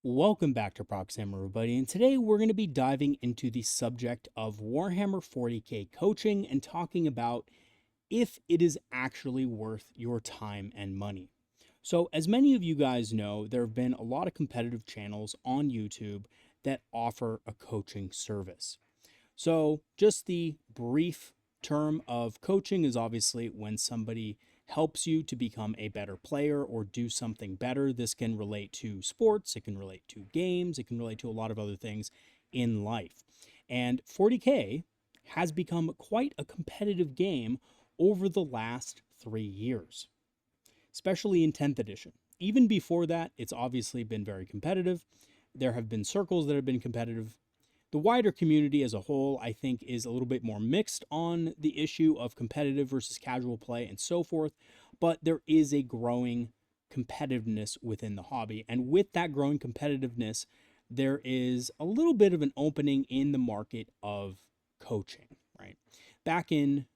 Welcome back to Proxy, everybody, and today we're going to be diving into the subject of Warhammer 40k coaching and talking about if it is actually worth your time and money. So, as many of you guys know, there have been a lot of competitive channels on YouTube that offer a coaching service. So, just the brief term of coaching is obviously when somebody helps you to become a better player or do something better. This can relate to sports, it can relate to games, it can relate to a lot of other things in life. And 40K has become quite a competitive game over the last 3 years, especially in 10th edition. Even before that, it's obviously been very competitive. There have been circles that have been competitive. The wider community as a whole, I think, is a little bit more mixed on the issue of competitive versus casual play and so forth, but there is a growing competitiveness within the hobby. And with that growing competitiveness, there is a little bit of an opening in the market of coaching, right? Back in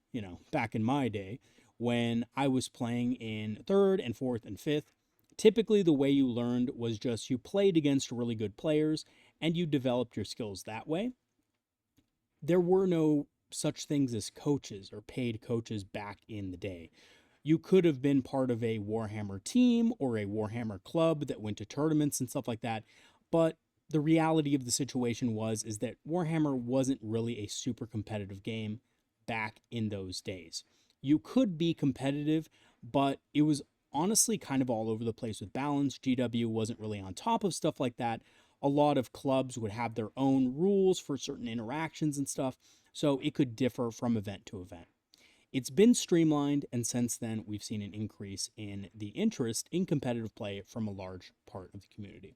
my day, when I was playing in 3rd and 4th and 5th, typically the way you learned was just you played against really good players and you developed your skills that way. There were no such things as coaches or paid coaches back in the day. You could have been part of a Warhammer team or a Warhammer club that went to tournaments and stuff like that, but the reality of the situation is that Warhammer wasn't really a super competitive game back in those days. You could be competitive, but it was honestly kind of all over the place with balance. GW wasn't really on top of stuff like that. A lot of clubs would have their own rules for certain interactions and stuff, so it could differ from event to event. It's been streamlined, and since then, we've seen an increase in the interest in competitive play from a large part of the community.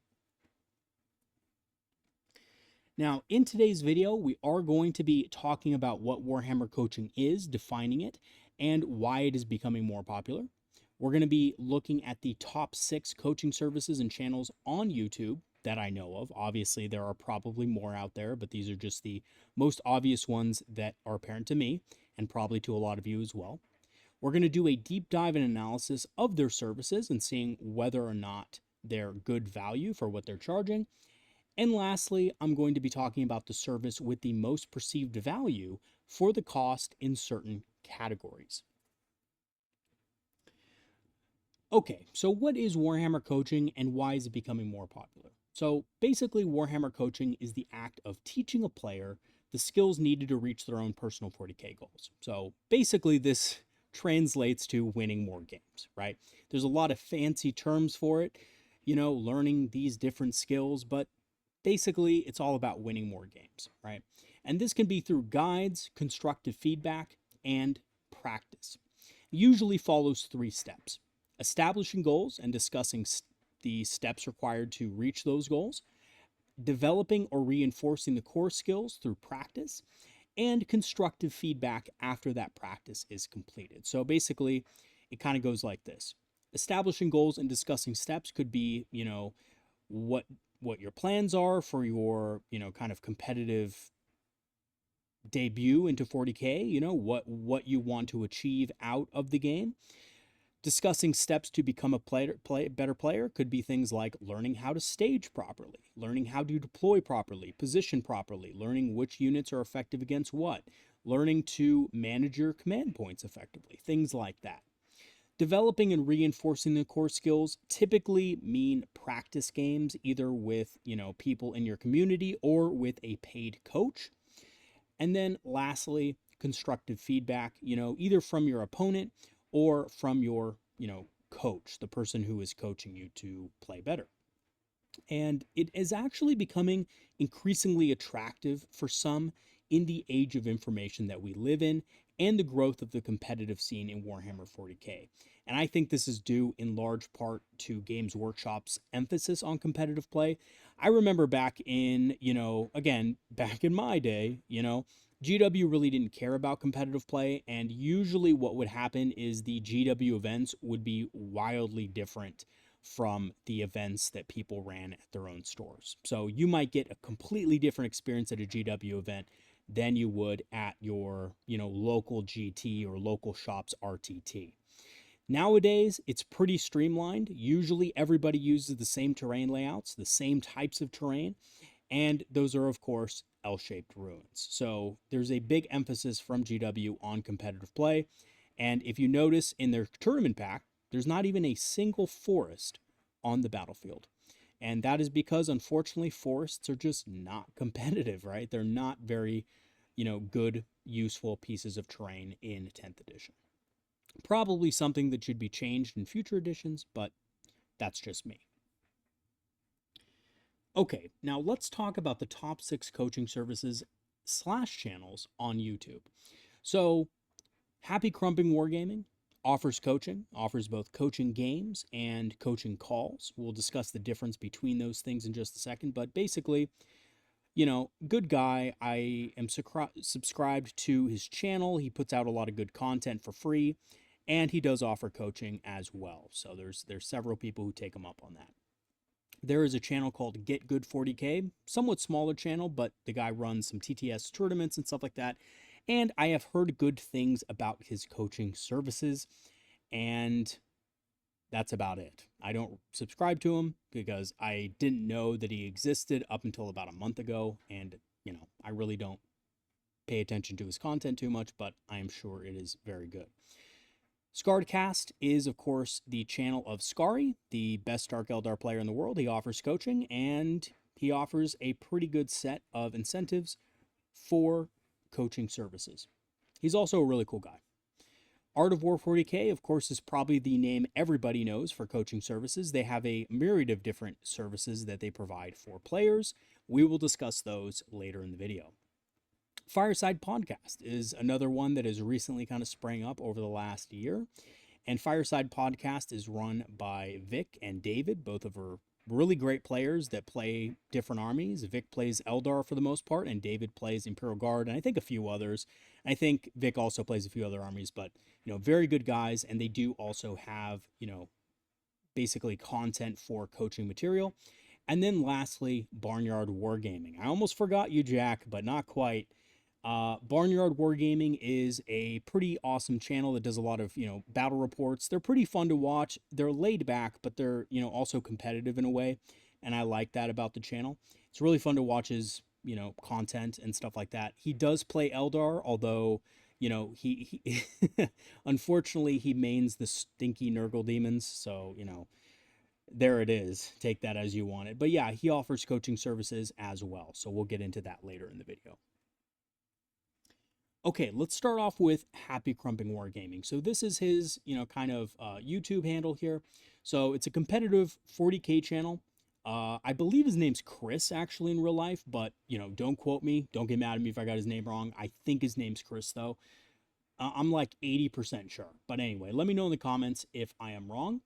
Now, in today's video, we are going to be talking about what Warhammer coaching is, defining it, and why it is becoming more popular. We're going to be looking at the top 6 coaching services and channels on YouTube that I know of. Obviously, there are probably more out there, but these are just the most obvious ones that are apparent to me and probably to a lot of you as well. We're going to do a deep dive and analysis of their services and seeing whether or not they're good value for what they're charging. And lastly, I'm going to be talking about the service with the most perceived value for the cost in certain categories. Okay, so what is Warhammer coaching and why is it becoming more popular? So basically, Warhammer coaching is the act of teaching a player the skills needed to reach their own personal 40k goals. So basically, this translates to winning more games, right? There's a lot of fancy terms for it, learning these different skills, but basically, it's all about winning more games, right? And this can be through guides, constructive feedback, and practice. It usually follows 3 steps: establishing goals and discussing the steps required to reach those goals, developing or reinforcing the core skills through practice, and constructive feedback after that practice is completed. So basically, it kind of goes like this. Establishing goals and discussing steps could be, what your plans are for your, kind of competitive debut into 40K, what you want to achieve out of the game. Discussing steps to become a better player could be things like learning how to stage properly, learning how to deploy properly, position properly, learning which units are effective against what, learning to manage your command points effectively, things like that. Developing and reinforcing the core skills typically mean practice games, either with, people in your community or with a paid coach. And then lastly, constructive feedback, either from your opponent or from your, coach, the person who is coaching you to play better. And it is actually becoming increasingly attractive for some in the age of information that we live in and the growth of the competitive scene in Warhammer 40k. And I think this is due in large part to Games Workshop's emphasis on competitive play. I remember back in, back in my day, GW really didn't care about competitive play, and usually what would happen is the GW events would be wildly different from the events that people ran at their own stores. So you might get a completely different experience at a GW event than you would at your, local GT or local shop's RTT. Nowadays, it's pretty streamlined. Usually everybody uses the same terrain layouts, the same types of terrain, and those are, of course, L-shaped ruins. So there's a big emphasis from GW on competitive play. And if you notice in their tournament pack, there's not even a single forest on the battlefield. And that is because, unfortunately, forests are just not competitive, right? They're not very, good, useful pieces of terrain in 10th edition. Probably something that should be changed in future editions, but that's just me. Okay, now let's talk about the top 6 coaching services / channels on YouTube. So, Happy Krumping Wargaming offers coaching, offers both coaching games and coaching calls. We'll discuss the difference between those things in just a second, but basically, good guy. I am subscribed to his channel. He puts out a lot of good content for free, and he does offer coaching as well. So there's several people who take him up on that. There is a channel called GitGud 40k, somewhat smaller channel, but the guy runs some TTS tournaments and stuff like that. And I have heard good things about his coaching services, and that's about it. I don't subscribe to him because I didn't know that he existed up until about a month ago, and, I really don't pay attention to his content too much, but I am sure it is very good. SkaredCast is, of course, the channel of Skari, the best Dark Eldar player in the world. He offers coaching, and he offers a pretty good set of incentives for coaching services. He's also a really cool guy. Art of War 40k, of course, is probably the name everybody knows for coaching services. They have a myriad of different services that they provide for players. We will discuss those later in the video. Fireside Podcast is another one that has recently kind of sprang up over the last year. And Fireside Podcast is run by Vic and David, both of our really great players that play different armies. Vic plays Eldar for the most part, and David plays Imperial Guard, and I think a few others. I think Vic also plays a few other armies, but, very good guys, and they do also have, basically content for coaching material. And then lastly, Barnyard Wargaming. I almost forgot you, Jack, but not quite. Barnyard Wargaming is a pretty awesome channel that does a lot of, battle reports. They're pretty fun to watch. They're laid back, but they're, also competitive in a way. And I like that about the channel. It's really fun to watch his, content and stuff like that. He does play Eldar, although, he unfortunately, he mains the stinky Nurgle demons. So, there it is. Take that as you want it. But yeah, he offers coaching services as well. So we'll get into that later in the video. Okay, let's start off with Happy Krumping Wargaming. So this is his, kind of YouTube handle here. So it's a competitive 40k channel. I believe his name's Chris, actually, in real life, but, don't quote me. Don't get mad at me if I got his name wrong. I think his name's Chris, though. I'm like 80% sure. But anyway, let me know in the comments if I am wrong.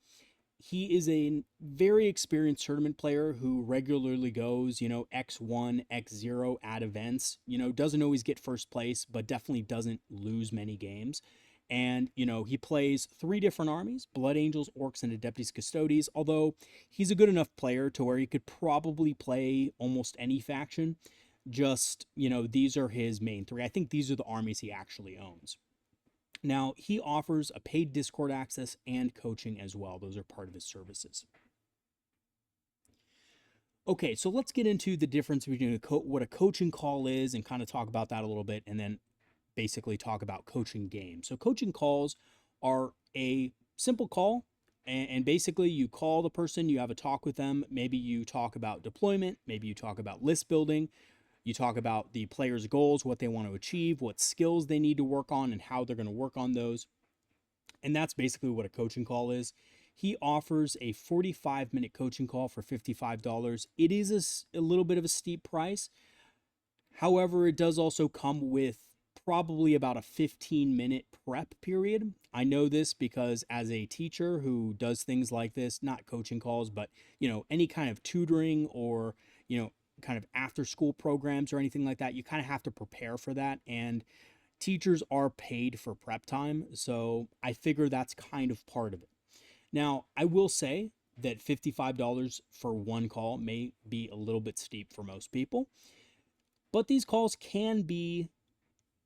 He is a very experienced tournament player who regularly goes, X1, X0 at events, doesn't always get first place, but definitely doesn't lose many games. And, he plays 3 different armies: Blood Angels, Orcs, and Adeptus Custodes, although he's a good enough player to where he could probably play almost any faction. Just, these are his main 3. I think these are the armies he actually owns. Now, he offers a paid Discord access and coaching as well. Those are part of his services. Okay, so let's get into the difference between what a coaching call is and kind of talk about that a little bit, and then basically talk about coaching games. So coaching calls are a simple call, and basically you call the person, you have a talk with them. Maybe you talk about deployment, maybe you talk about list building. You talk about the player's goals, what they want to achieve, what skills they need to work on, and how they're going to work on those. And that's basically what a coaching call is. He offers a 45-minute coaching call for $55. It is a little bit of a steep price. However, it does also come with probably about a 15-minute prep period. I know this because as a teacher who does things like this, not coaching calls, but, any kind of tutoring or, kind of after school programs or anything like that, you kind of have to prepare for that, and teachers are paid for prep time, so I figure that's kind of part of it. Now, I will say that $55 for one call may be a little bit steep for most people, but these calls can be,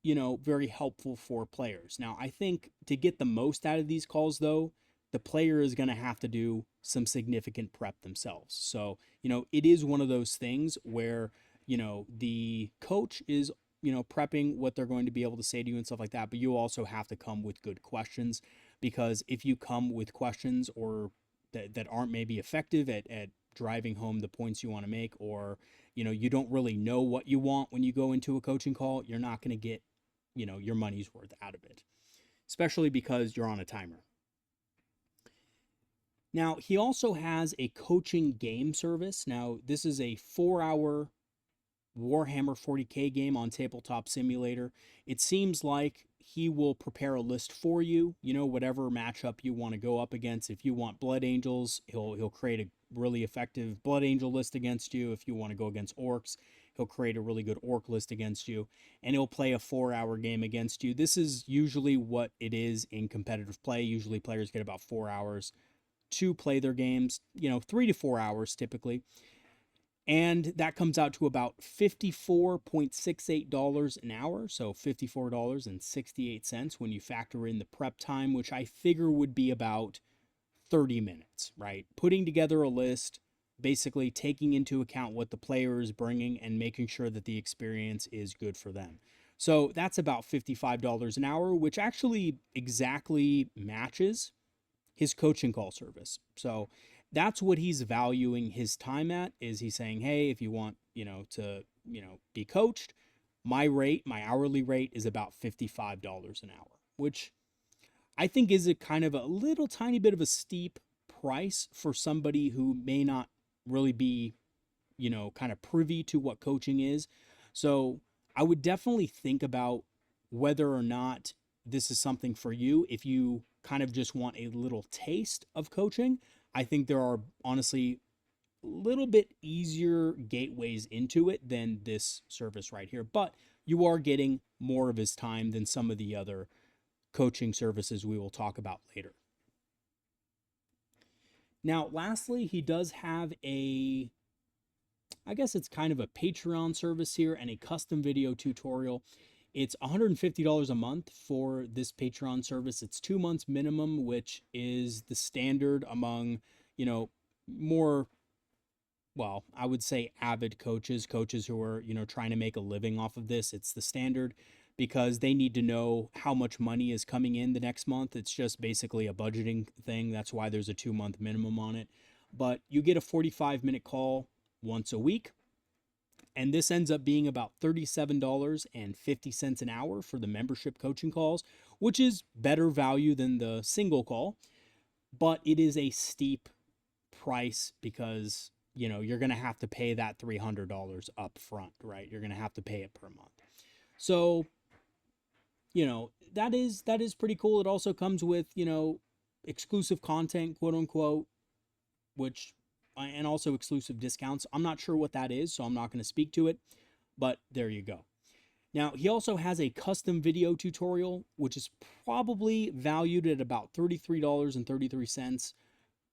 very helpful for players. Now, I think to get the most out of these calls, though, the player is going to have to do some significant prep themselves. So, it is one of those things where, the coach is, prepping what they're going to be able to say to you and stuff like that. But you also have to come with good questions, because if you come with questions or that aren't maybe effective at driving home the points you want to make, or, you don't really know what you want when you go into a coaching call, you're not going to get, your money's worth out of it, especially because you're on a timer. Now, he also has a coaching game service. Now, this is a 4-hour Warhammer 40k game on Tabletop Simulator. It seems like he will prepare a list for you, whatever matchup you want to go up against. If you want Blood Angels, he'll create a really effective Blood Angel list against you. If you want to go against Orcs, he'll create a really good Orc list against you, and he'll play a 4-hour game against you. This is usually what it is in competitive play. Usually players get about 4 hours to play their games, 3 to 4 hours typically. And that comes out to about $54.68 an hour. So $54.68 when you factor in the prep time, which I figure would be about 30 minutes, right? Putting together a list, basically taking into account what the player is bringing and making sure that the experience is good for them. So that's about $55 an hour, which actually exactly matches his coaching call service. So that's what he's valuing his time at, is he's saying, hey, if you want, to, be coached, my hourly rate is about $55 an hour, which I think is a kind of a little tiny bit of a steep price for somebody who may not really be, kind of privy to what coaching is. So I would definitely think about whether or not this is something for you. If you kind of just want a little taste of coaching, I think there are honestly a little bit easier gateways into it than this service right here, but you are getting more of his time than some of the other coaching services we will talk about later. Now, lastly, he does have I guess it's kind of a Patreon service here and a custom video tutorial. It's $150 a month for this Patreon service. It's 2 months minimum, which is the standard among, more, well, I would say avid coaches who are, trying to make a living off of this. It's the standard because they need to know how much money is coming in the next month. It's just basically a budgeting thing. That's why there's a 2-month minimum on it. But you get a 45-minute call once a week. And this ends up being about $37.50 an hour for the membership coaching calls, which is better value than the single call. But it is a steep price because, you're going to have to pay that $300 up front, right? You're going to have to pay it per month. So, that is pretty cool. It also comes with, exclusive content, quote unquote, and also exclusive discounts. I'm not sure what that is, so I'm not going to speak to it, but there you go. Now, he also has a custom video tutorial, which is probably valued at about $33.33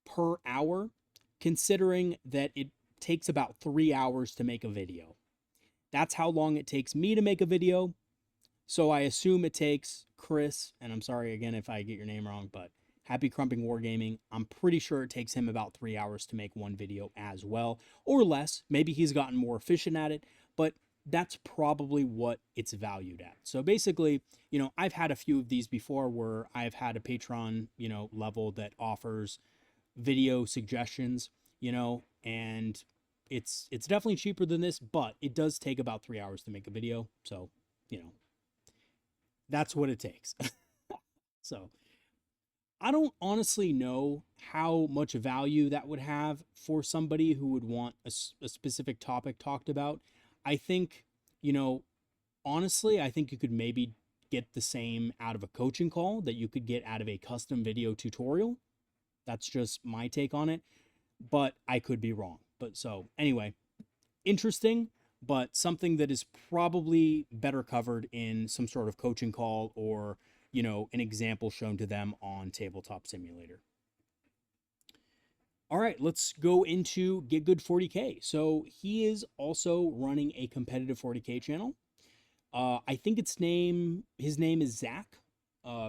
per hour, considering that it takes about 3 hours to make a video. That's how long it takes me to make a video. So I assume it takes Chris, and I'm sorry again if I get your name wrong, but Happy Krumping Wargaming, I'm pretty sure it takes him about 3 hours to make one video as well, or less. Maybe he's gotten more efficient at it, but that's probably what it's valued at. So basically, I've had a few of these before where I've had a Patreon, level that offers video suggestions, and it's definitely cheaper than this, but it does take about 3 hours to make a video. So, that's what it takes. So I don't honestly know how much value that would have for somebody who would want a specific topic talked about. I think, honestly, I think you could maybe get the same out of a coaching call that you could get out of a custom video tutorial. That's just my take on it, but I could be wrong. But so anyway, interesting, but something that is probably better covered in some sort of coaching call or an example shown to them on Tabletop Simulator. All right, let's go into GitGud 40k. So he is also running a competitive 40k channel. I think his name is Zach.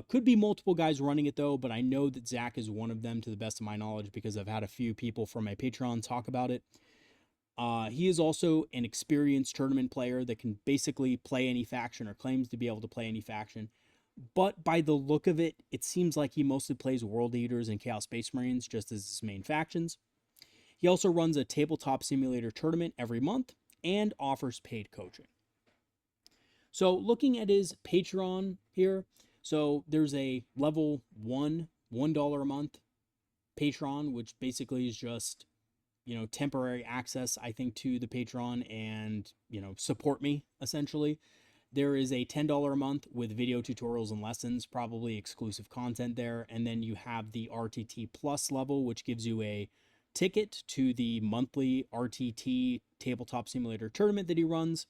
Could be multiple guys running it though, but I know that Zach is one of them to the best of my knowledge because I've had a few people from my Patreon talk about it. He is also an experienced tournament player that can basically play any faction or claims to be able to play any faction. But by the look of it, it seems like he mostly plays World Eaters and Chaos Space Marines just as his main factions. He also runs a tabletop simulator tournament every month and offers paid coaching. So looking at his Patreon here, so there's a level $1 a month Patreon, which basically is just, temporary access, I think, to the Patreon and, support me, essentially. There is a $10 a month with video tutorials and lessons, probably exclusive content there. And then you have the RTT Plus level, which gives you a ticket to the monthly RTT Tabletop Simulator tournament that he runs.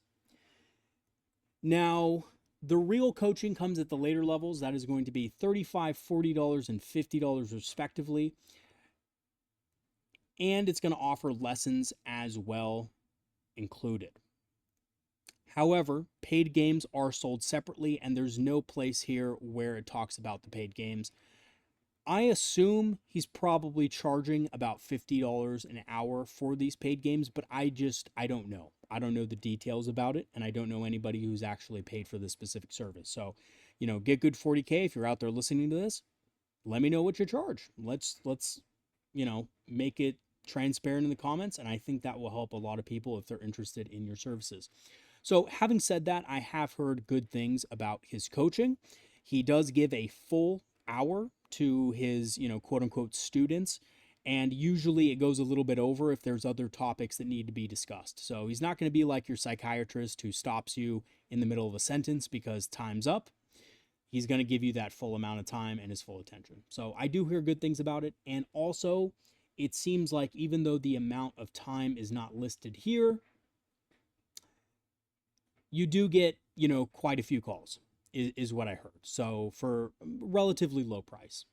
Now, the real coaching comes at the later levels. That is going to be $35, $40, and $50 respectively. And it's going to offer lessons as well included. However, paid games are sold separately, and there's no place here where it talks about the paid games. I assume he's probably charging about $50 an hour for these paid games, but I don't know. I don't know the details about it, and I don't know anybody who's actually paid for this specific service. So, GitGud 40k, if you're out there listening to this, let me know what you charge. Let's make it transparent in the comments, and I think that will help a lot of people if they're interested in your services. So having said that, I have heard good things about his coaching. He does give a full hour to his, quote unquote students, and usually it goes a little bit over if there's other topics that need to be discussed. So he's not going to be like your psychiatrist who stops you in the middle of a sentence because time's up. He's going to give you that full amount of time and his full attention. So I do hear good things about it. And also, it seems like even though the amount of time is not listed here, you do get, quite a few calls, is what I heard. So for relatively low price.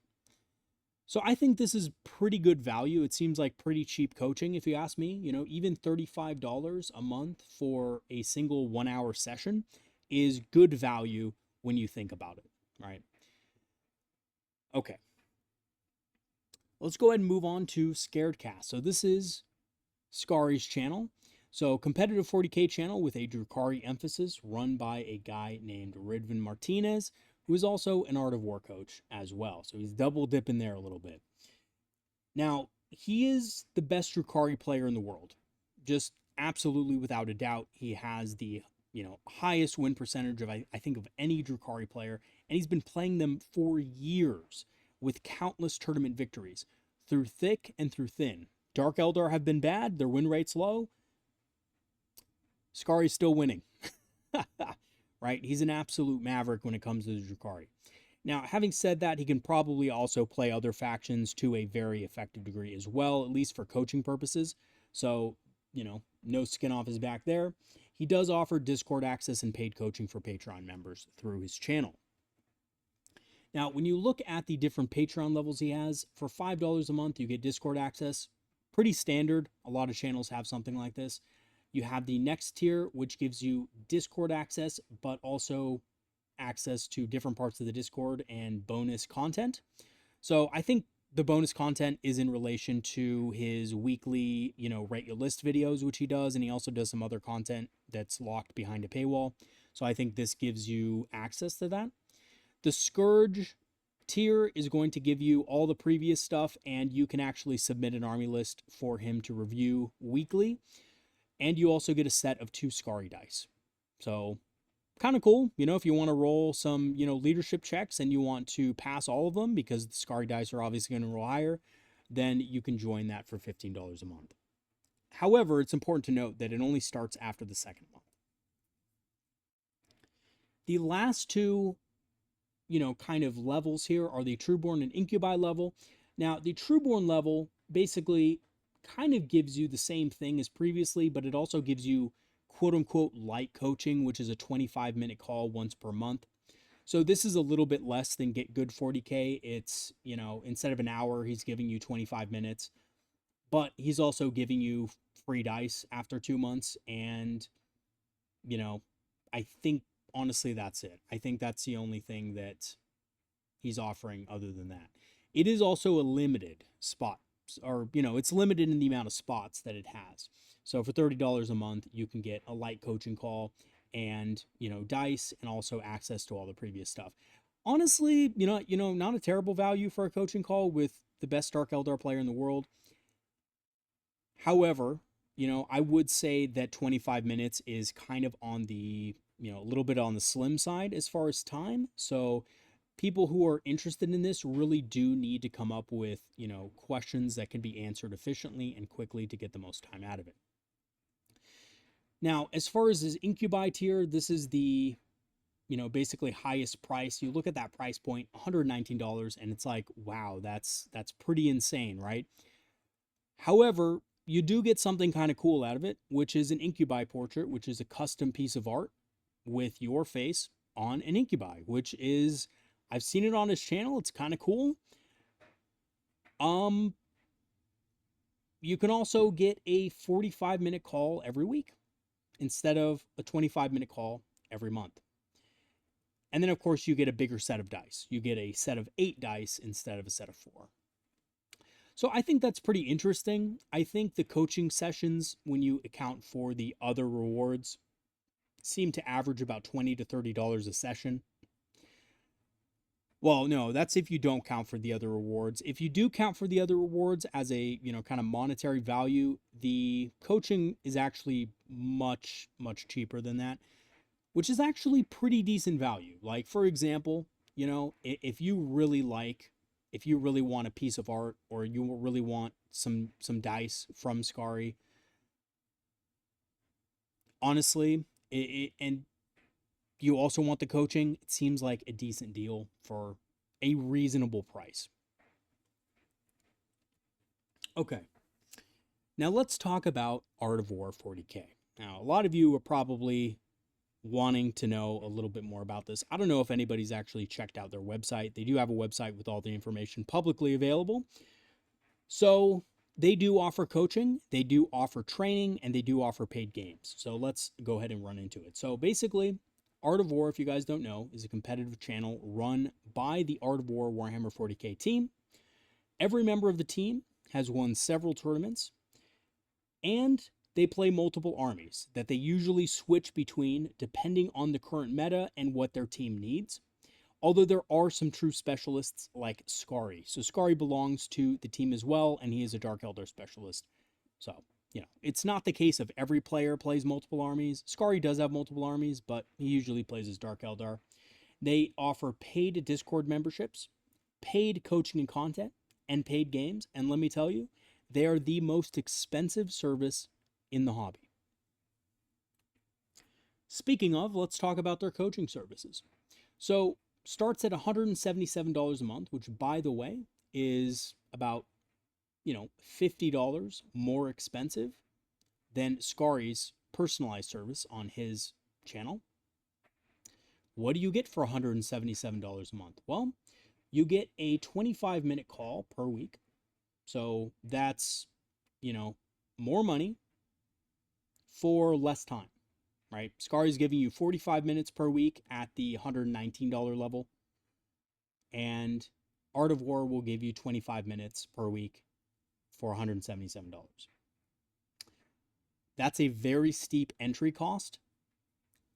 So I think this is pretty good value. It seems like pretty cheap coaching, if you ask me. Even $35 a month for a single 1 hour session is good value when you think about it, right? Okay. Let's go ahead and move on to SkaredCast. So this is Scari's channel. So competitive 40k channel with a Drukhari emphasis, run by a guy named Ridvan Martinez, who is also an Art of War coach as well. So he's double dipping there a little bit. Now, he is the best Drukhari player in the world. Just absolutely without a doubt. He has the highest win percentage of I think of any Drukhari player, and he's been playing them for years with countless tournament victories through thick and through thin. Dark Eldar have been bad, their win rate's low. Scari's still winning. Right? He's an absolute maverick when it comes to the Drukhari. Now, having said that, he can probably also play other factions to a very effective degree as well, at least for coaching purposes. So, no skin off his back there. He does offer Discord access and paid coaching for Patreon members through his channel. Now, when you look at the different Patreon levels he has, for $5 a month, you get Discord access. Pretty standard. A lot of channels have something like this. You have the next tier, which gives you Discord access, but also access to different parts of the Discord and bonus content. So I think the bonus content is in relation to his weekly, rate your list videos, which he does. And he also does some other content that's locked behind a paywall. So I think this gives you access to that. The Scourge tier is going to give you all the previous stuff, and you can actually submit an army list for him to review weekly. And you also get a set of 2 Scary dice. So kind of cool, if you want to roll some, leadership checks and you want to pass all of them because the Scary dice are obviously going to roll higher, then you can join that for $15 a month. However, it's important to note that it only starts after the second month. The last 2, kind of levels here are the Trueborn and Incubi level. Now, the Trueborn level basically kind of gives you the same thing as previously, but it also gives you quote unquote light coaching, which is a 25-minute call once per month. So this is a little bit less than GitGud 40k. It's, instead of an hour, he's giving you 25 minutes, but he's also giving you free dice after 2 months. And, I think honestly, that's it. I think that's the only thing that he's offering other than that. It is also a limited spot, or, it's limited in the amount of spots that it has. So for $30 a month, you can get a light coaching call and, dice, and also access to all the previous stuff. Honestly, not a terrible value for a coaching call with the best Dark Eldar player in the world. However, I would say that 25 minutes is kind of on the, a little bit on the slim side as far as time. So people who are interested in this really do need to come up with, questions that can be answered efficiently and quickly to get the most time out of it. Now, as far as this Incubi tier, this is the, basically highest price. You look at that price point, $119, and it's like, wow, that's pretty insane, right? However, you do get something kind of cool out of it, which is an Incubi portrait, which is a custom piece of art with your face on an Incubi, which is, I've seen it on his channel. It's kind of cool. You can also get a 45-minute call every week instead of a 25-minute call every month. And then, of course, you get a bigger set of dice. You get a set of 8 dice instead of a set of 4. So I think that's pretty interesting. I think the coaching sessions, when you account for the other rewards, seem to average about $20 to $30 a session. Well, no, that's if you don't count for the other rewards. If you do count for the other rewards as a, kind of monetary value, the coaching is actually much, much cheaper than that, which is actually pretty decent value. Like, for example, if you really want a piece of art, or you really want some dice from Skari, honestly, and you also want the coaching, it seems like a decent deal for a reasonable price. Okay, now let's talk about Art of War 40k. Now, a lot of you are probably wanting to know a little bit more about this. I don't know if anybody's actually checked out their website. They do have a website with all the information publicly available. So they do offer coaching, they do offer training, and they do offer paid games. So let's go ahead and run into it. So basically, Art of War, if you guys don't know, is a competitive channel run by the Art of War Warhammer 40k team. Every member of the team has won several tournaments, and they play multiple armies that they usually switch between depending on the current meta and what their team needs. Although there are some true specialists like Skari. So Skari belongs to the team as well, and he is a Dark Eldar specialist. So, it's not the case of every player plays multiple armies. Skari does have multiple armies, but he usually plays as Dark Eldar. They offer paid Discord memberships, paid coaching and content, and paid games. And let me tell you, they are the most expensive service in the hobby. Speaking of, let's talk about their coaching services. So, starts at $177 a month, which, by the way, is about, $50 more expensive than Skari's personalized service on his channel. What do you get for $177 a month? Well, you get a 25-minute call per week. So that's, more money for less time, right? Skari is giving you 45 minutes per week at the $119 level. And Art of War will give you 25 minutes per week for $177. That's a very steep entry cost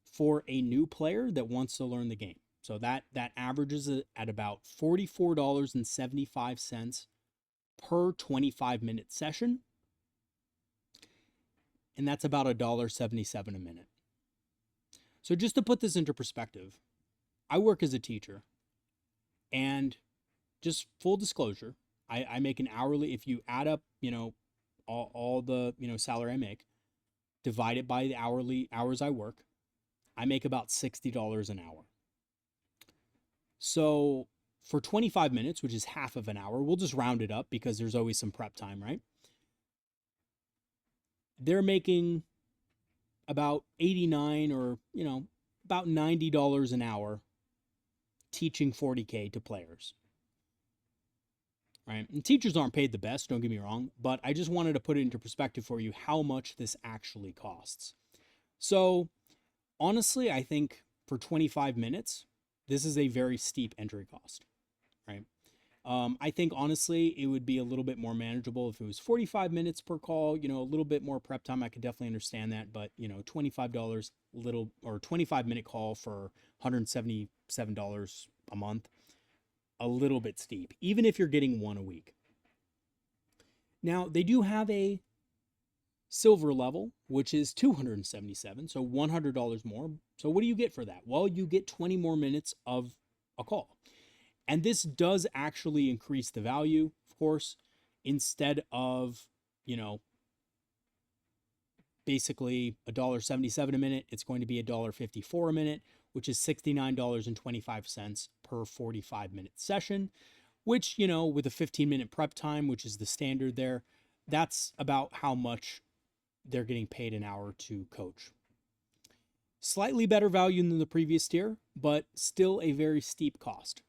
for a new player that wants to learn the game. So that averages at about $44.75 per 25-minute session. And that's about $1.77 a minute. So just to put this into perspective, I work as a teacher, and just full disclosure, I make an hourly, if you add up, all the, salary I make, divide it by the hourly hours I work, I make about $60 an hour. So for 25 minutes, which is half of an hour, we'll just round it up because there's always some prep time, right? They're making about 89 or, about $90 an hour teaching 40K to players. Right? And teachers aren't paid the best, don't get me wrong, but I just wanted to put it into perspective for you how much this actually costs. So honestly, I think for 25 minutes, this is a very steep entry cost. right? I think honestly, it would be a little bit more manageable if it was 45 minutes per call, a little bit more prep time. I could definitely understand that, but $25 little or 25-minute call for $177 a month, a little bit steep, even if you're getting one a week. Now, they do have a silver level, which is $277, so $100 more. So what do you get for that? Well, you get 20 more minutes of a call. And this does actually increase the value, of course, instead of, basically $1.77 a minute, it's going to be $1.54 a minute, which is $69.25 per 45-minute session, which, with a 15-minute prep time, which is the standard there, that's about how much they're getting paid an hour to coach. Slightly better value than the previous tier, but still a very steep cost.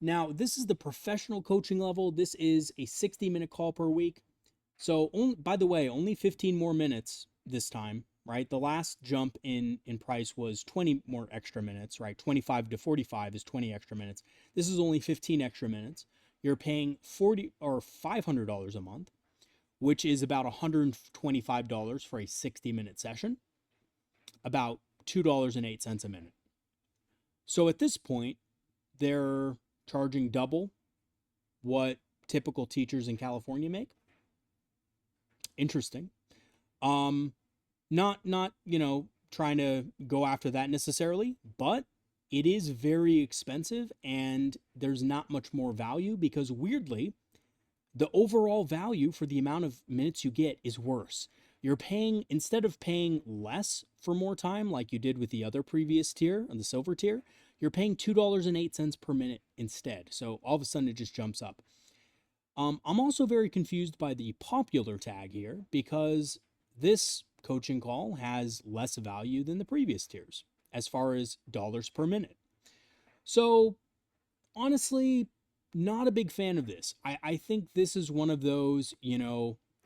Now, this is the professional coaching level. This is a 60-minute call per week. So, by the way, only 15 more minutes this time, right? The last jump in price was 20 more extra minutes, right? 25 to 45 is 20 extra minutes. This is only 15 extra minutes. You're paying $40 or $500 a month, which is about $125 for a 60-minute session, about $2.08 a minute. So at this point, they're charging double what typical teachers in California make. Interesting. Not trying to go after that necessarily, but it is very expensive and there's not much more value because weirdly, the overall value for the amount of minutes you get is worse. You're paying, instead of paying less for more time like you did with the other previous tier, on the silver tier, you're paying $2.08 per minute instead. So all of a sudden it just jumps up. I'm also very confused by the popular tag here because this coaching call has less value than the previous tiers as far as dollars per minute. So honestly, not a big fan of this. I think this is one of those,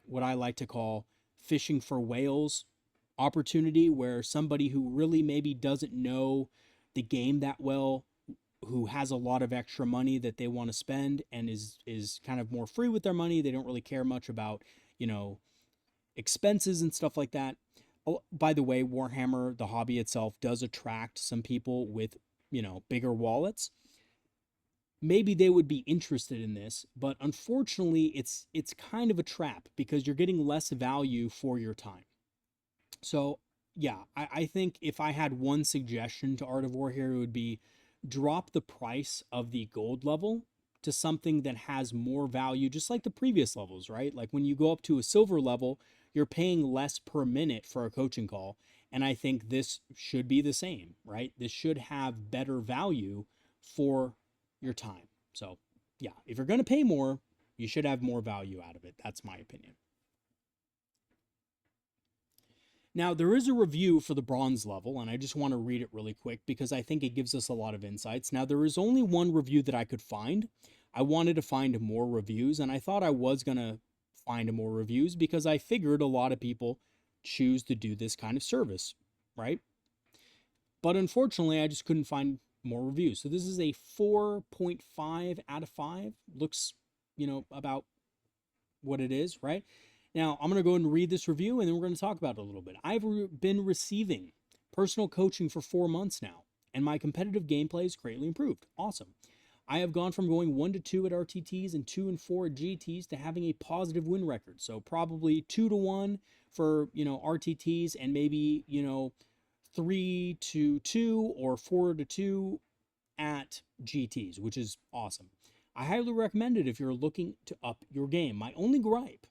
what I like to call fishing for whales opportunity where somebody who really maybe doesn't know the game that well, who has a lot of extra money that they want to spend and is kind of more free with their money. They don't really care much about, expenses and stuff like that. Oh, by the way, Warhammer, the hobby itself, does attract some people with, bigger wallets. Maybe they would be interested in this, but unfortunately, it's kind of a trap because you're getting less value for your time. So, yeah, I think if I had one suggestion to Art of War here, it would be drop the price of the gold level to something that has more value, just like the previous levels, right? Like when you go up to a silver level, you're paying less per minute for a coaching call. And I think this should be the same, right? This should have better value for your time. So yeah, if you're going to pay more, you should have more value out of it. That's my opinion. Now, there is a review for the bronze level, and I just want to read it really quick because I think it gives us a lot of insights. Now, there is only one review that I could find. I wanted to find more reviews, and I thought I was going to find more reviews because I figured a lot of people choose to do this kind of service, right? But unfortunately, I just couldn't find more reviews. So this is a 4.5 out of 5. Looks, about what it is, right? Now, I'm going to go ahead and read this review, and then we're going to talk about it a little bit. I've been receiving personal coaching for 4 months now, and my competitive gameplay has greatly improved. Awesome. I have gone from going 1 to 2 at RTTs and 2 and 4 at GTs to having a positive win record. So probably 2 to 1 for, RTTs and maybe, 3 to 2 or 4 to 2 at GTs, which is awesome. I highly recommend it if you're looking to up your game. My only gripe,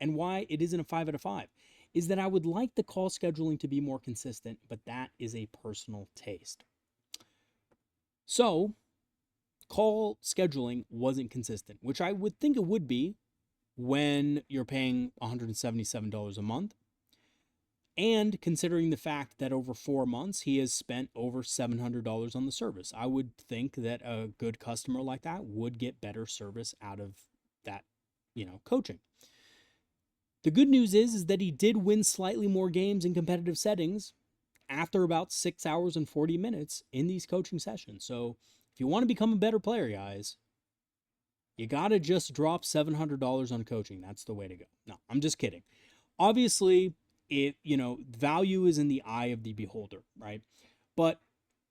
and why it isn't a 5 out of 5, is that I would like the call scheduling to be more consistent, but that is a personal taste. So, call scheduling wasn't consistent, which I would think it would be when you're paying $177 a month. And considering the fact that over 4 months, he has spent over $700 on the service, I would think that a good customer like that would get better service out of that, coaching. The good news is that he did win slightly more games in competitive settings after about 6 hours and 40 minutes in these coaching sessions. So If you want to become a better player, guys, you got to just drop $700 on coaching. That's the way to go. No, I'm just kidding. Obviously, value is in the eye of the beholder, right? But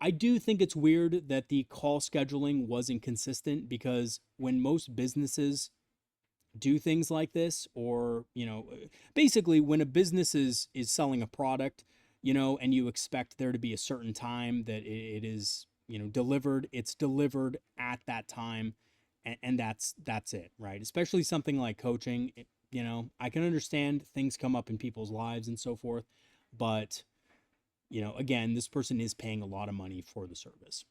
I do think it's weird that the call scheduling wasn't consistent, because when most businesses do things like this, or, basically when a business is selling a product, and you expect there to be a certain time that it is, delivered, it's delivered at that time. And that's it, right? Especially something like coaching. I can understand things come up in people's lives and so forth, but again, this person is paying a lot of money for the service.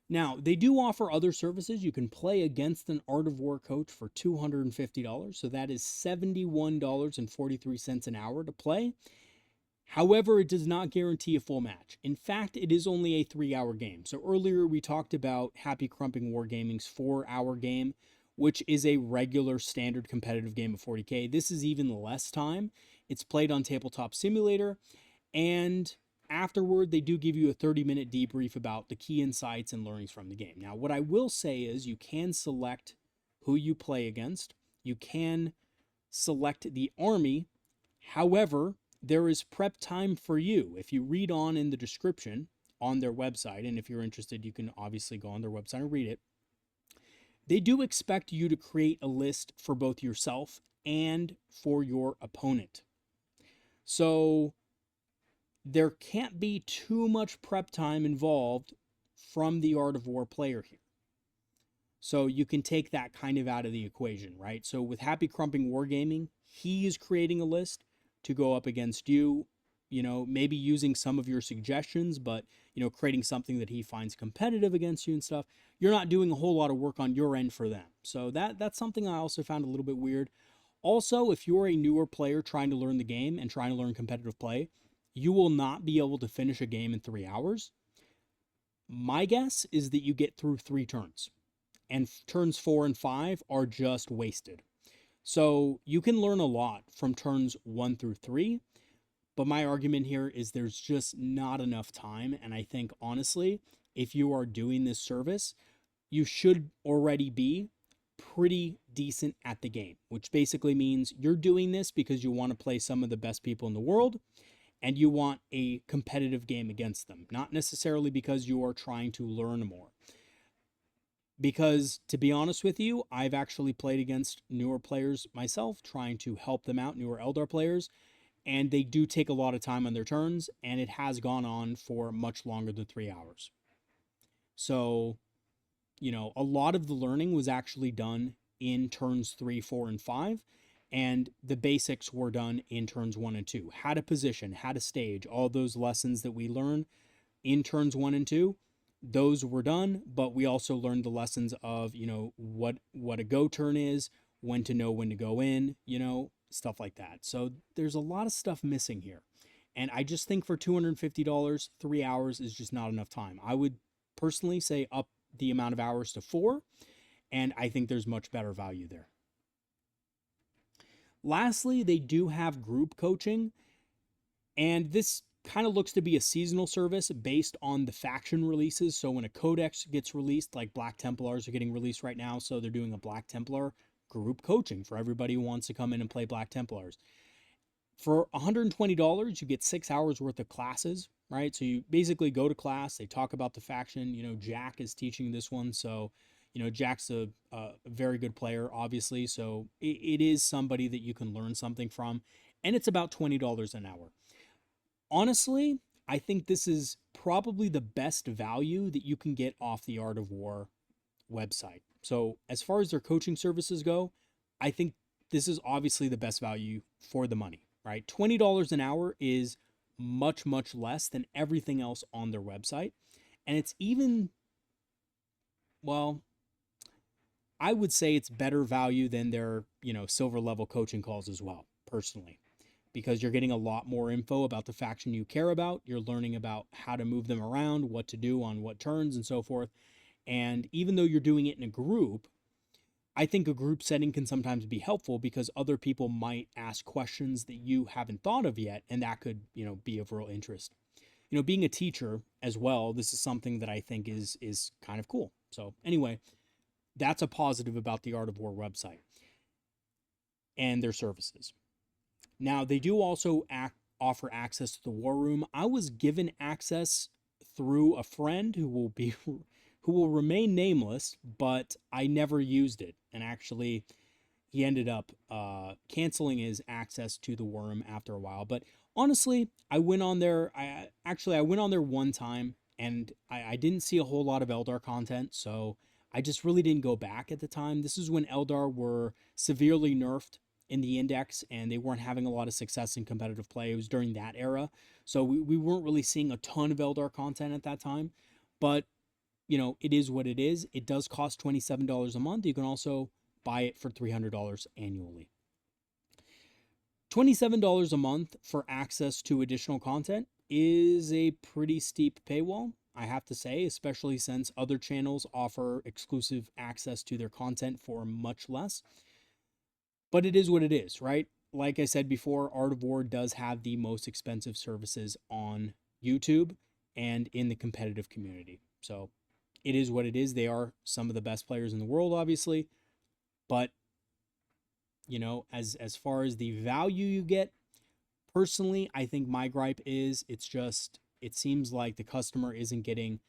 Now, they do offer other services. You can play against an Art of War coach for $250. So that is $71.43 an hour to play. However, it does not guarantee a full match. In fact, it is only a 3-hour game. So earlier we talked about Happy Krumping Wargaming's 4-hour game, which is a regular standard competitive game of 40k. This is even less time. It's played on Tabletop Simulator, and afterward they do give you a 30-minute debrief about the key insights and learnings from the game. Now, what I will say is you can select who you play against. You can select the army. However, there is prep time for you. If you read on in the description on their website, and if you're interested, you can obviously go on their website and read it. They do expect you to create a list for both yourself and for your opponent. So there can't be too much prep time involved from the Art of War player here. So you can take that kind of out of the equation, right? So with Happy Krumping Wargaming, he is creating a list to go up against you, maybe using some of your suggestions, but, creating something that he finds competitive against you and stuff. You're not doing a whole lot of work on your end for them. So that's something I also found a little bit weird. Also, if you're a newer player trying to learn the game and trying to learn competitive play, you will not be able to finish a game in 3 hours. My guess is that you get through 3 turns, and turns 4 and 5 are just wasted. So you can learn a lot from turns 1 through 3, but my argument here is there's just not enough time. And I think, honestly, if you are doing this service, you should already be pretty decent at the game, which basically means you're doing this because you want to play some of the best people in the world, and you want a competitive game against them, not necessarily because you are trying to learn more. Because, to be honest with you, I've actually played against newer players myself, trying to help them out, newer Eldar players, and they do take a lot of time on their turns, and it has gone on for much longer than 3 hours. So, a lot of the learning was actually done in turns 3, 4, and 5, and the basics were done in turns 1 and 2. How to position, how to stage, all those lessons that we learn in turns 1 and 2, those were done, but we also learned the lessons of, what a go turn is, when to know when to go in, stuff like that. So there's a lot of stuff missing here. And I just think for $250, 3 hours is just not enough time. I would personally say up the amount of hours to 4, and I think there's much better value there. Lastly, they do have group coaching, and this kind of looks to be a seasonal service based on the faction releases. So when a codex gets released, like Black Templars are getting released right now, so they're doing a Black Templar group coaching for everybody who wants to come in and play Black Templars. For $120, you get 6 hours worth of classes, right? So you basically go to class, they talk about the faction. Jack is teaching this one, so Jack's a very good player, obviously, so it is somebody that you can learn something from, and it's about $20 an hour. Honestly, I think this is probably the best value that you can get off the Art of War website. So as far as their coaching services go, I think this is obviously the best value for the money, right? $20 an hour is much, much less than everything else on their website. And it's even, well, I would say it's better value than their, silver level coaching calls as well, personally. Because you're getting a lot more info about the faction you care about. You're learning about how to move them around, what to do on what turns, and so forth. And even though you're doing it in a group, I think a group setting can sometimes be helpful because other people might ask questions that you haven't thought of yet, and that could, be of real interest. being a teacher as well, this is something that I think is kind of cool. So anyway, that's a positive about the Art of War website and their services. Now, they do also offer access to the war room. I was given access through a friend who will remain nameless, but I never used it. And actually, he ended up canceling his access to the war room after a while. But honestly, I went on there. I went on there one time, and I didn't see a whole lot of Eldar content, so I just really didn't go back at the time. This is when Eldar were severely nerfed in the index, and they weren't having a lot of success in competitive play. It was during that era, so we weren't really seeing a ton of Eldar content at that time. But it is what it is. It does cost $27 a month. You can also buy it for $300 annually. $27 a month for access to additional content is a pretty steep paywall, I have to say, especially since other channels offer exclusive access to their content for much less. But it is what it is, right? Like I said before, Art of War does have the most expensive services on YouTube and in the competitive community. So it is what it is. They are some of the best players in the world, obviously. But, as far as the value you get, personally, I think my gripe is it seems like the customer isn't getting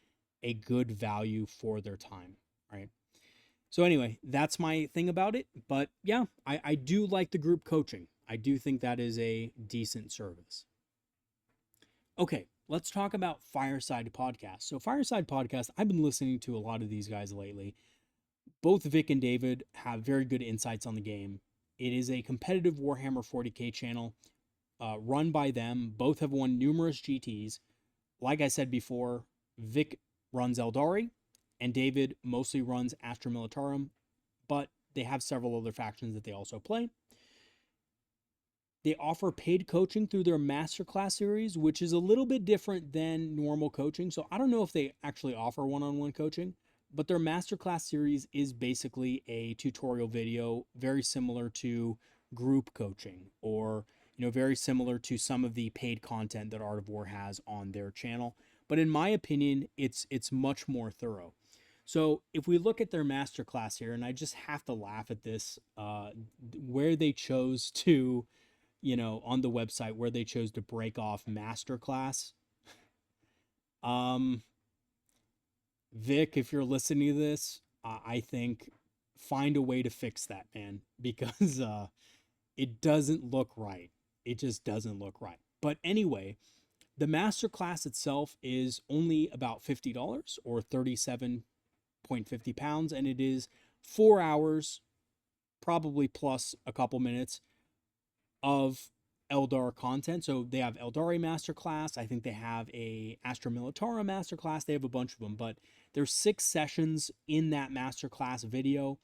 a good value for their time, right? So anyway, that's my thing about it. But yeah, I do like the group coaching. I do think that is a decent service. Okay, let's talk about Fireside Podcast. So Fireside Podcast, I've been listening to a lot of these guys lately. Both Vic and David have very good insights on the game. It is a competitive Warhammer 40k channel run by them. Both have won numerous GTs. Like I said before, Vic runs Eldari, and David mostly runs Astra Militarum, but they have several other factions that they also play. They offer paid coaching through their masterclass series, which is a little bit different than normal coaching. So I don't know if they actually offer one-on-one coaching, but their masterclass series is basically a tutorial video, very similar to group coaching, or very similar to some of the paid content that Art of War has on their channel. But in my opinion, it's much more thorough. So if we look at their masterclass here, and I just have to laugh at this, where they chose to, on the website, where they chose to break off masterclass. Vic, if you're listening to this, I think find a way to fix that, man, because it doesn't look right. It just doesn't look right. But anyway, the masterclass itself is only about $50 or 37.50 pounds, and it is 4 hours, probably plus a couple minutes of Eldar content. So they have Eldari masterclass. I think they have a Astra Militarum masterclass. They have a bunch of them, but there's 6 sessions in that masterclass video,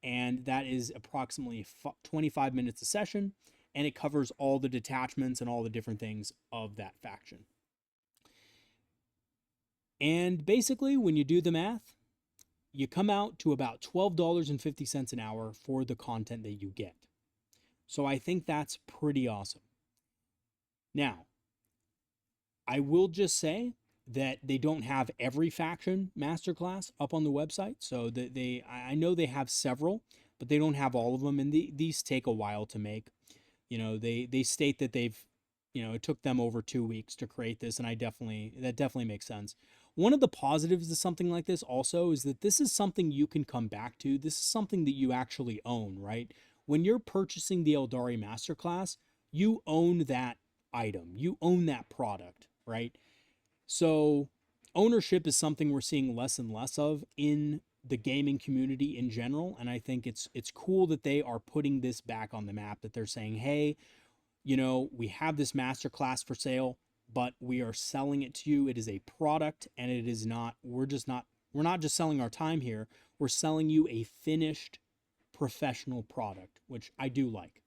and that is approximately 25 minutes a session, and it covers all the detachments and all the different things of that faction. And basically, when you do the math, you come out to about $12.50 an hour for the content that you get. So I think that's pretty awesome. Now, I will just say that they don't have every faction masterclass up on the website. So that I know they have several, but they don't have all of them, and these take a while to make. They state that they've, it took them over 2 weeks to create this, and that definitely makes sense. One of the positives of something like this also is that this is something you can come back to. This is something that you actually own, right? When you're purchasing the Eldari Masterclass, you own that item. You own that product, right? So ownership is something we're seeing less and less of in the gaming community in general, and I think it's cool that they are putting this back on the map, that they're saying, hey, we have this masterclass for sale, but we are selling it to you. It is a product, and it is not, we're not just selling our time here. We're selling you a finished professional product, which I do like.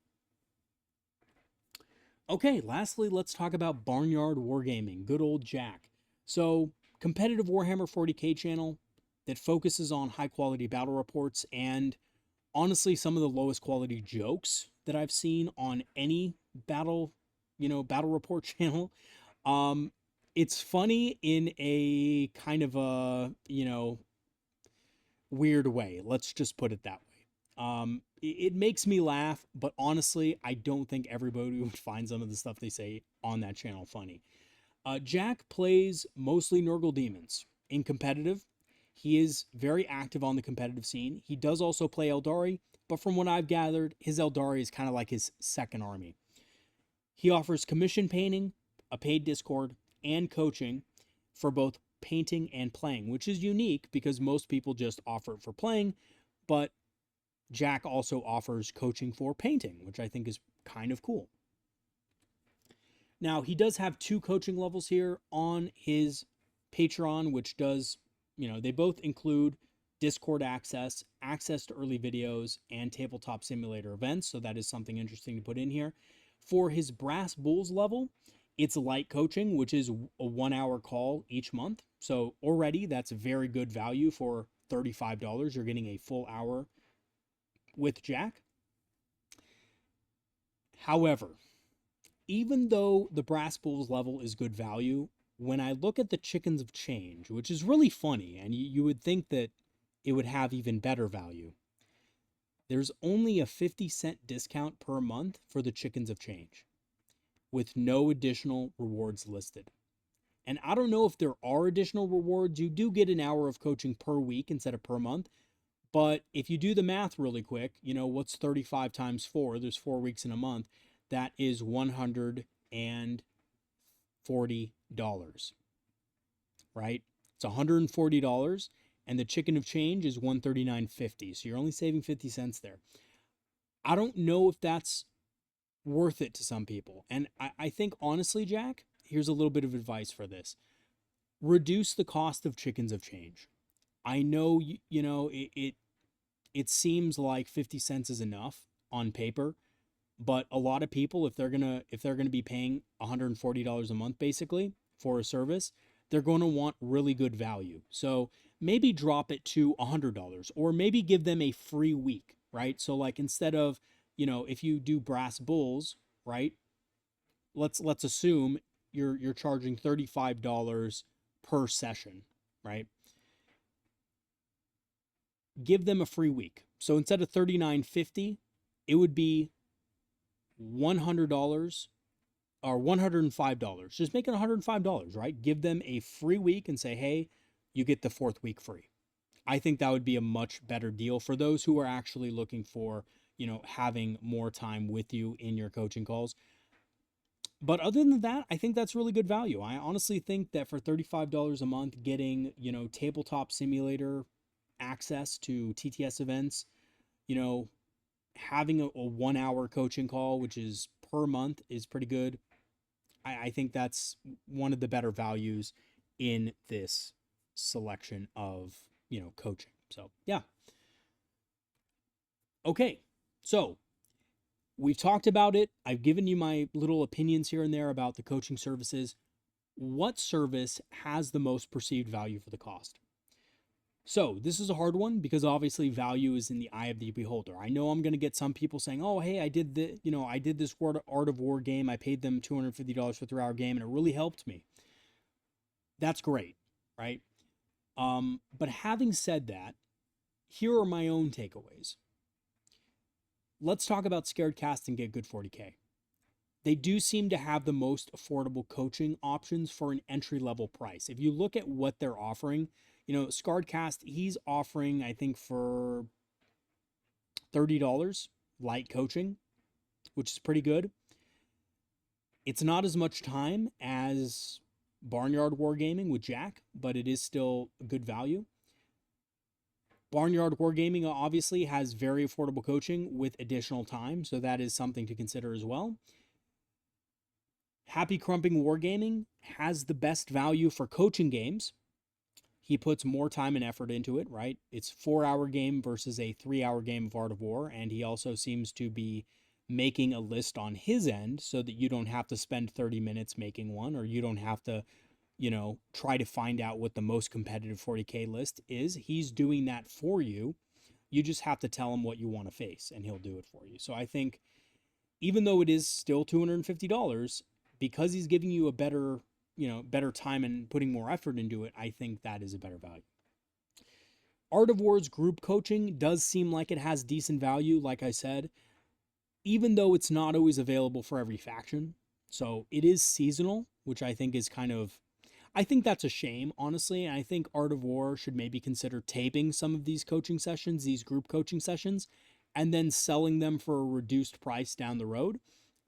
Okay, lastly, let's talk about Barnyard Wargaming, good old Jack. So, competitive Warhammer 40k channel that focuses on high quality battle reports and honestly some of the lowest quality jokes that I've seen on any battle report channel. it's funny in a kind of a, weird way. Let's just put it that way. It makes me laugh, but honestly, I don't think everybody would find some of the stuff they say on that channel funny. Jack plays mostly Nurgle Demons. In competitive, he is very active on the competitive scene. He does also play Eldari, but from what I've gathered, his Eldari is kind of like his second army. He offers commission painting, a paid Discord, and coaching for both painting and playing, which is unique because most people just offer it for playing, but Jack also offers coaching for painting, which I think is kind of cool. Now, he does have 2 coaching levels here on his Patreon, which does, they both include Discord access, access to early videos, and Tabletop Simulator events, so that is something interesting to put in here. For his Brass Bulls level, it's light coaching, which is a 1-hour call each month. So already that's very good value for $35. You're getting a full hour with Jack. However, even though the Brass Bulls level is good value, when I look at the Chickens of Change, which is really funny, and you would think that it would have even better value, there's only a 50-cent discount per month for the Chickens of Change, with no additional rewards listed. And I don't know if there are additional rewards. You do get an hour of coaching per week instead of per month. But if you do the math really quick, what's 35 times 4? There's 4 weeks in a month. That is $140, right? It's $140, and the Chicken of Change is $139.50. So you're only saving 50 cents there. I don't know if that's worth it to some people. And I think, honestly, Jack, here's a little bit of advice for this. Reduce the cost of Chickens of Change. I know, it seems like 50 cents is enough on paper, but a lot of people, if they're going to be paying $140 a month basically for a service, they're going to want really good value. So maybe drop it to $100, or maybe give them a free week, right? So like, instead of, if you do Brass Bulls, right? Let's assume you're charging $35 per session, right? Give them a free week. So instead of $39.50, it would be $100 or $105. Just make it $105, right? Give them a free week and say, hey, you get the 4th week free. I think that would be a much better deal for those who are actually looking for, having more time with you in your coaching calls. But other than that, I think that's really good value. I honestly think that for $35 a month, getting, Tabletop Simulator access to TTS events, having a 1-hour coaching call, which is per month, is pretty good. I think that's one of the better values in this selection of, coaching. So, yeah. Okay. So we've talked about it. I've given you my little opinions here and there about the coaching services. What service has the most perceived value for the cost? So this is a hard one because obviously value is in the eye of the beholder. I know I'm going to get some people saying, oh, hey, I did this Art of War game. I paid them $250 for a 3-hour game and it really helped me. That's great, right? But having said that, here are my own takeaways. Let's talk about SkaredCast and GitGud 40k. They do seem to have the most affordable coaching options for an entry-level price. If you look at what they're offering, SkaredCast, he's offering, I think, for $30 light coaching, which is pretty good. It's not as much time as Barnyard Wargaming with Jack, but it is still a good value. Barnyard Wargaming obviously has very affordable coaching with additional time, so that is something to consider as well. Happy Krumping Wargaming has the best value for coaching games. He puts more time and effort into it, right? It's a 4-hour game versus a 3-hour game of Art of War, and he also seems to be making a list on his end so that you don't have to spend 30 minutes making one, or you don't have to, try to find out what the most competitive 40k list is. He's doing that for you. You just have to tell him what you want to face, and he'll do it for you. So I think even though it is still $250, because he's giving you a better better time and putting more effort into it, I think that is a better value. Art of War's group coaching does seem like it has decent value, like I said, even though it's not always available for every faction. So it is seasonal, which I think is I think that's a shame, honestly. And I think Art of War should maybe consider taping some of these coaching sessions, these group coaching sessions, and then selling them for a reduced price down the road.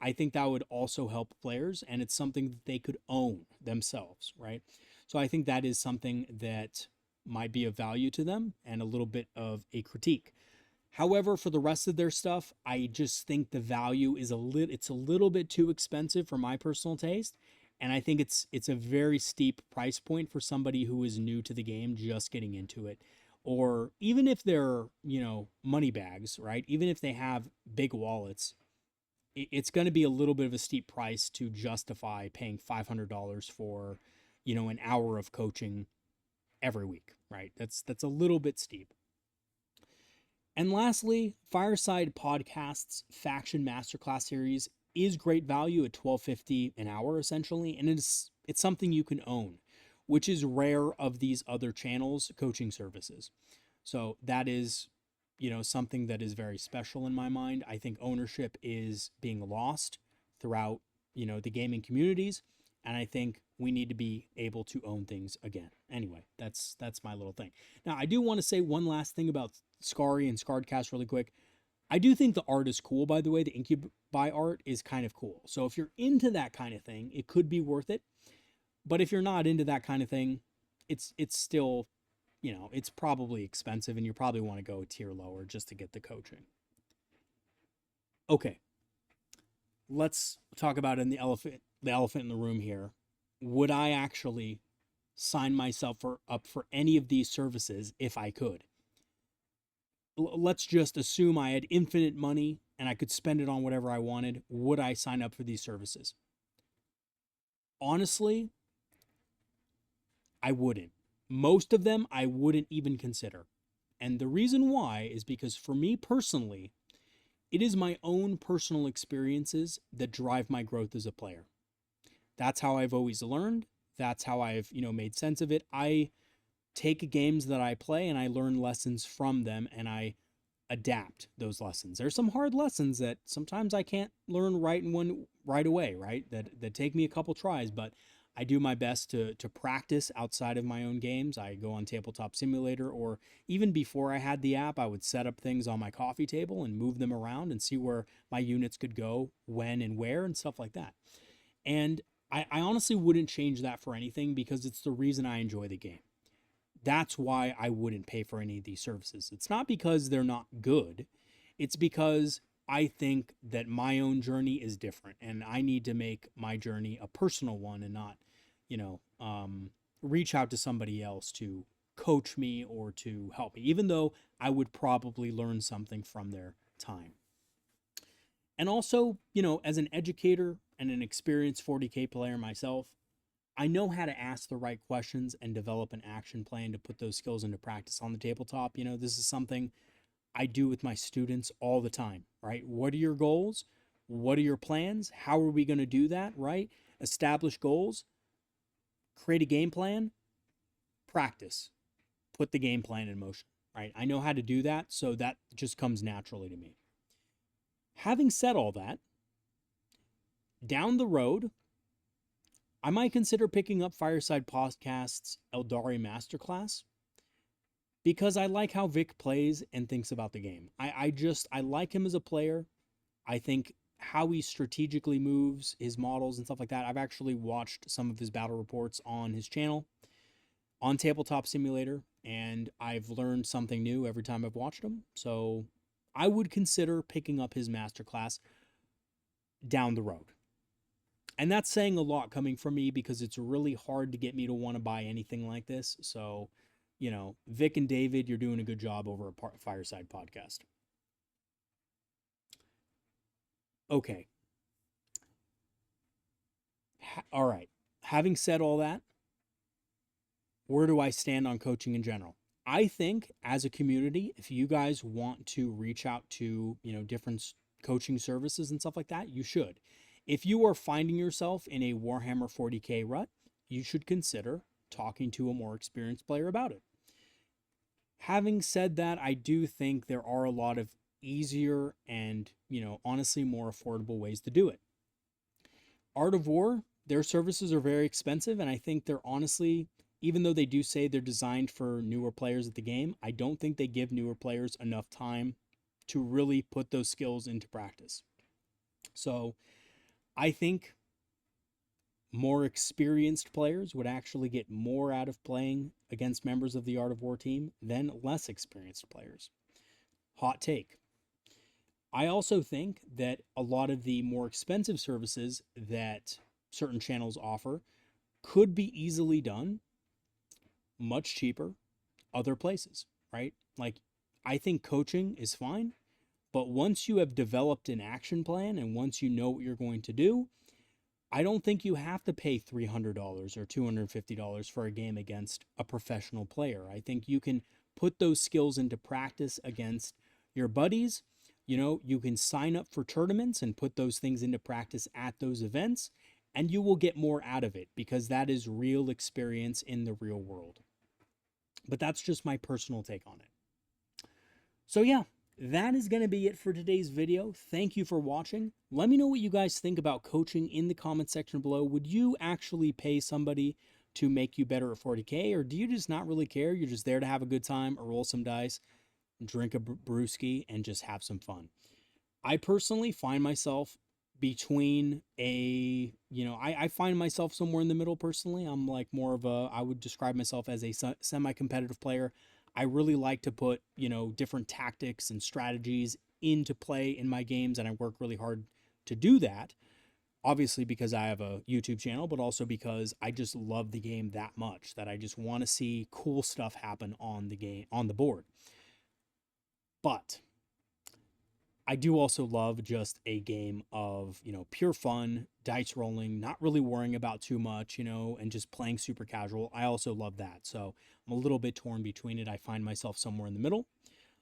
I think that would also help players, and it's something that they could own themselves, right? So I think that is something that might be of value to them and a little bit of a critique. However, for the rest of their stuff, I just think the value is it's a little bit too expensive for my personal taste. And I think it's a very steep price point for somebody who is new to the game, just getting into it. Or even if they're, money bags, right? Even if they have big wallets, it's going to be a little bit of a steep price to justify paying $500 for, an hour of coaching every week, right? That's a little bit steep. And lastly, Fireside Podcast's Faction Masterclass series is great value at $12.50 an hour, essentially, and it's something you can own, which is rare of these other channels' coaching services. So that is, something that is very special in my mind. I think ownership is being lost throughout, the gaming communities, and I think we need to be able to own things again. Anyway, that's my little thing. Now, I do want to say one last thing about Scary and SkaredCast really quick. I do think the art is cool, by the way. The Incubi art is kind of cool. So if you're into that kind of thing, it could be worth it. But if you're not into that kind of thing, it's still, it's probably expensive, and you probably want to go a tier lower just to get the coaching. Okay. Let's talk about the elephant in the room here. Would I actually sign myself up for any of these services if I could? Let's just assume I had infinite money and I could spend it on whatever I wanted. Would I sign up for these services? Honestly, I wouldn't. Most of them I wouldn't even consider. And the reason why is because for me personally, it is my own personal experiences that drive my growth as a player. That's how I've always learned. That's how I've, made sense of it. I take games that I play and I learn lessons from them, and I adapt those lessons. There's some hard lessons that sometimes I can't learn right away, right? That take me a couple tries, but I do my best to practice outside of my own games. I go on Tabletop Simulator, or even before I had the app, I would set up things on my coffee table and move them around and see where my units could go, when and where, and stuff like that. And I honestly wouldn't change that for anything, because it's the reason I enjoy the game. That's why I wouldn't pay for any of these services. It's not because they're not good. It's because I think that my own journey is different, and I need to make my journey a personal one and not, reach out to somebody else to coach me or to help me, even though I would probably learn something from their time. And also, as an educator and an experienced 40K player myself, I know how to ask the right questions and develop an action plan to put those skills into practice on the tabletop. This is something I do with my students all the time, right? What are your goals? What are your plans? How are we going to do that, right? Establish goals, create a game plan, practice, put the game plan in motion, right? I know how to do that, so that just comes naturally to me. Having said all that, down the road, I might consider picking up Fireside Podcast's Eldar Masterclass, because I like how Vic plays and thinks about the game. I like him as a player. I think how he strategically moves his models and stuff like that. I've actually watched some of his battle reports on his channel on Tabletop Simulator, and I've learned something new every time I've watched him. So I would consider picking up his masterclass down the road. And that's saying a lot coming from me, because it's really hard to get me to want to buy anything like this. So, Vic and David, you're doing a good job over at Fireside Podcast. Okay. All right. Having said all that, where do I stand on coaching in general? I think as a community, if you guys want to reach out to, different coaching services and stuff like that, you should. If you are finding yourself in a Warhammer 40k rut you should consider talking to a more experienced player about it. Having said that, I do think there are a lot of easier and, honestly more affordable ways to do it. Art of War, their services are very expensive, and I think they're honestly, even though they do say they're designed for newer players at the game, I don't think they give newer players enough time to really put those skills into practice. So I think more experienced players would actually get more out of playing against members of the Art of War team than less experienced players. Hot take. I also think that a lot of the more expensive services that certain channels offer could be easily done much cheaper other places, right? Like, I think coaching is fine, but once you have developed an action plan and once you know what you're going to do, I don't think you have to pay $300 or $250 for a game against a professional player. I think you can put those skills into practice against your buddies. You can sign up for tournaments and put those things into practice at those events, and you will get more out of it because that is real experience in the real world. But that's just my personal take on it. So yeah, that is going to be it for today's video. Thank you for watching. Let me know what you guys think about coaching in the comment section below. Would you actually pay somebody to make you better at 40K, or do you just not really care? You're just there to have a good time or roll some dice, drink a brewski, and just have some fun. I personally find myself between I find myself somewhere in the middle personally. I'm like more of I would describe myself as a semi-competitive player. I really like to put, different tactics and strategies into play in my games, and I work really hard to do that. Obviously because I have a YouTube channel, but also because I just love the game that much that I just want to see cool stuff happen on the board. But I do also love just a game of, pure fun, dice rolling, not really worrying about too much, and just playing super casual. I also love that. So I'm a little bit torn between it. I find myself somewhere in the middle.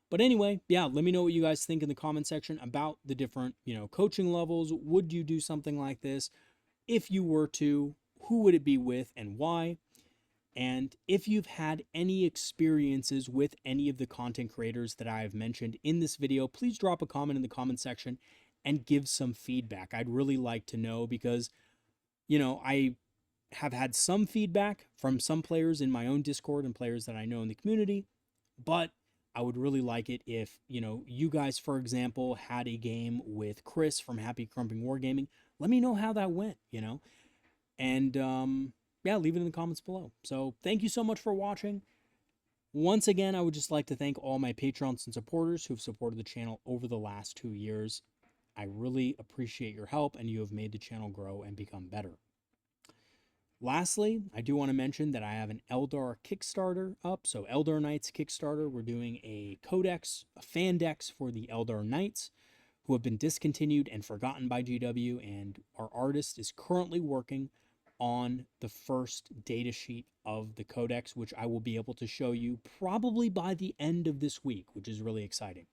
But anyway, yeah, let me know what you guys think in the comment section about the different, coaching levels. Would you do something like this? If you were to, who would it be with and why? And if you've had any experiences with any of the content creators that I have mentioned in this video, please drop a comment in the comment section and give some feedback. I'd really like to know because, I have had some feedback from some players in my own Discord and players that I know in the community, but I would really like it if, you guys, for example, had a game with Chris from Krumping Wargaming. Let me know how that went, and, yeah, leave it in the comments below. So thank you so much for watching. Once again, I would just like to thank all my patrons and supporters who have supported the channel over the last 2 years. I really appreciate your help, and you have made the channel grow and become better. Lastly, I do want to mention that I have an Eldar Kickstarter up. So Eldar Knights Kickstarter, we're doing a codex, a fan dex for the Eldar Knights who have been discontinued and forgotten by GW, and our artist is currently working on the first data sheet of the codex, which I will be able to show you probably by the end of this week, which is really exciting.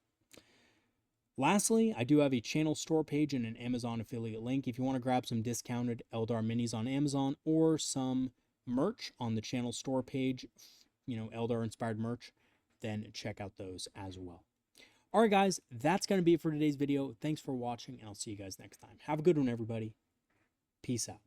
Lastly, I do have a channel store page and an Amazon affiliate link. If you want to grab some discounted Eldar minis on Amazon or some merch on the channel store page, Eldar inspired merch, then check out those as well. All right, guys, that's going to be it for today's video. Thanks for watching, and I'll see you guys next time. Have a good one, everybody. Peace out.